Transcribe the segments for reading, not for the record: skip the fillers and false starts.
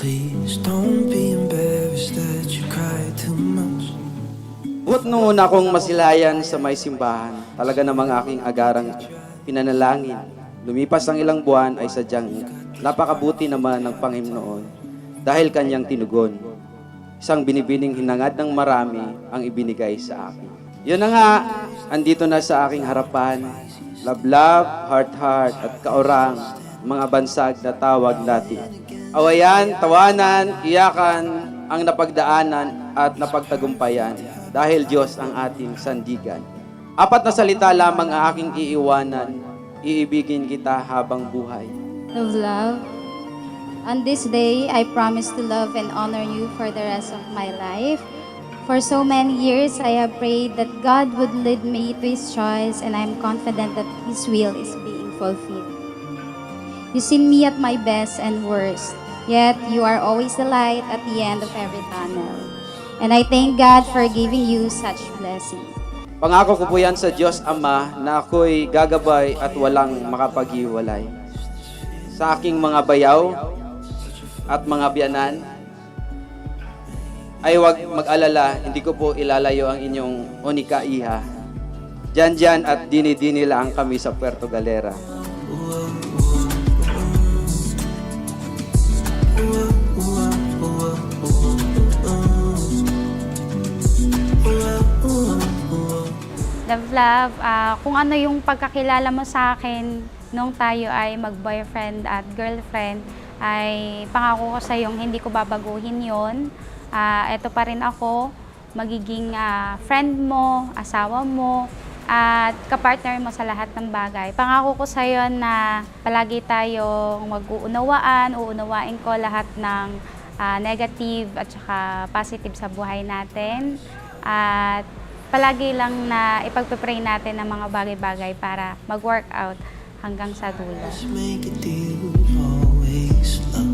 Please don't be embarrassed that you cry too much. Buot nung una kong masilayan sa may simbahan, talaga namang aking agarang pinanalangin. Lumipas ang ilang buwan ay sadyang napakabuti naman ng Panginoon dahil kanyang tinugon. Isang binibining hinangad ng marami ang ibinigay sa akin. Yun na nga, andito na sa aking harapan, lablab, heart-heart at kaorang, mga bansag na tawag natin. Awayan, tawanan, iyakan ang napagdaanan at napagtagumpayan dahil Diyos ang ating sandigan. 4 na salita lamang ang aking iiwanan, iibigin kita habang buhay. Of love. On this day, I promise to love and honor you for the rest of my life. For so many years, I have prayed that God would lead me to His choice, and I'm confident that His will is being fulfilled. You see me at my best and worst, yet you are always the light at the end of every tunnel. And I thank God for giving you such blessings. Pangako ko po yan sa Diyos Ama na ako'y gagabay at walang makapaghiwalay. Sa aking mga bayaw at mga biyanan, ay huwag mag-alala, hindi ko po ilalayo ang inyong unika iha. Diyan at dini-dini lang kami sa Puerto Galera. Love, kung ano yung pagkakilala mo sa akin nung tayo ay mag-boyfriend at girlfriend, ay pangako ko sa yung hindi ko babaguhin yon. Ito pa rin ako, magiging friend mo, asawa mo, at kapartner mo sa lahat ng bagay. Pangako ko sa iyo na palagi tayong mag-uunawaan, uunawain ko lahat ng negative at saka positive sa buhay natin. At palagi lang na ipagpipray natin ang mga bagay-bagay para mag-work out hanggang sa dulo. Make a deal, always love.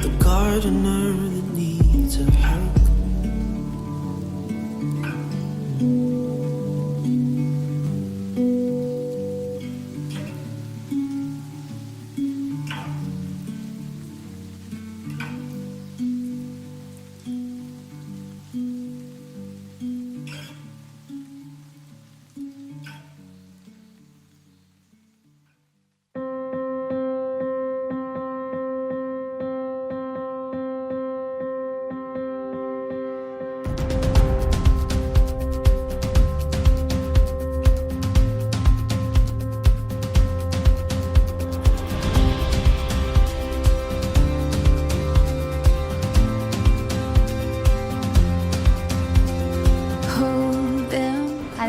The gardener that needs a hug.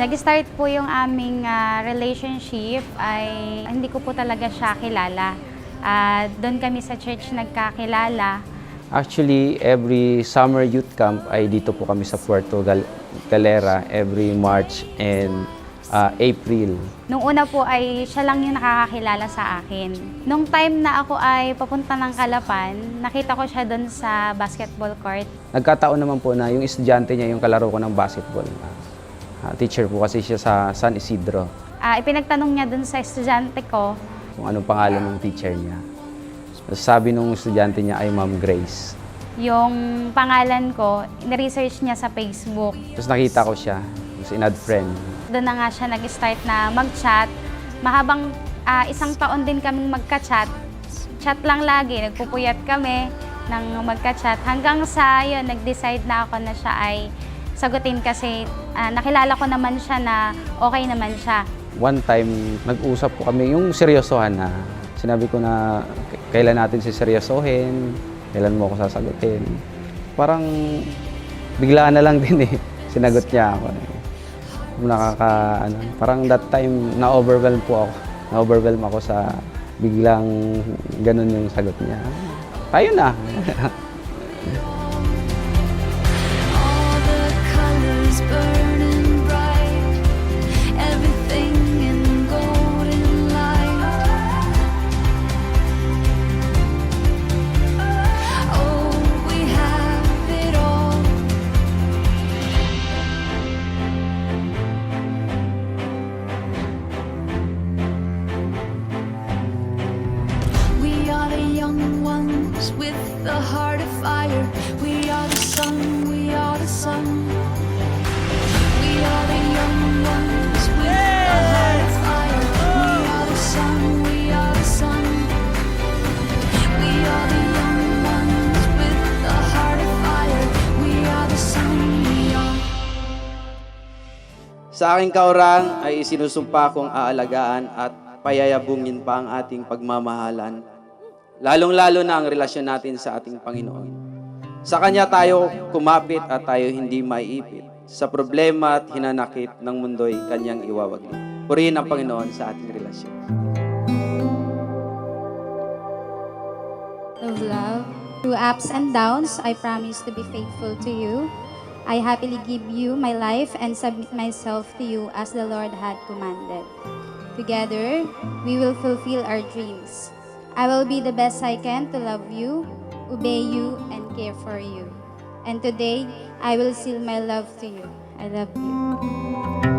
Nag-start po yung aming relationship ay hindi ko po talaga siya kilala. Doon kami sa church nagkakilala. Actually, every summer youth camp ay dito po kami sa Puerto Galera every March and April. Nung una po ay siya lang yung nakakakilala sa akin. Nung time na ako ay papunta ng Calapan, nakita ko siya doon sa basketball court. Nagkataon naman po na yung estudyante niya yung kalaro ko ng basketball. Teacher po kasi siya sa San Isidro. Ipinagtanong niya doon sa estudyante ko Kung anong pangalan ng teacher niya. Sabi nung estudyante niya ay Ma'am Grace. yung pangalan ko, in-research niya sa Facebook. Tapos nakita ko siya, tapos in-add friend. Doon na nga siya nag-start na mag-chat. Mahabang 1 taon din kaming magka-chat. Chat lang lagi, nagpupuyat kami ng magka-chat. Hanggang sa yun, nag-decide na ako na siya ay sagutin kasi nakilala ko naman siya na okay naman siya. One time, nag-usap po kami yung seryosohan na. Sinabi ko na kailan natin siseryosohin, kailan mo ako sasagutin. Parang bigla na lang din eh. Sinagot niya ako. Parang that time, na-overwhelm po ako. Na-overwhelm ako sa biglang ganun yung sagot niya. Tayo na. All the colors burning bright, everything in golden light. Oh, we have it all. We are the young ones with sun, we are the sun. We are the young ones with a heart of fire. We are the sun, we are the sun. We are the young ones with a heart of fire. We are the sun, we are. Sa aking kaurang ay isinusumpa kong aalagaan at payayabungin pa ang ating pagmamahalan, lalong-lalo na ang relasyon natin sa ating Panginoon. Sa Kanya tayo kumapit at tayo hindi maiipit. Sa problema at hinanakit ng mundo'y Kanyang iwawaglit. Purihin ang Panginoon sa ating relasyon. Of love. Through ups and downs, I promise to be faithful to you. I happily give you my life and submit myself to you as the Lord had commanded. Together, we will fulfill our dreams. I will be the best I can to love you, obey you, and care for you. And today, I will seal my love to you. I love you.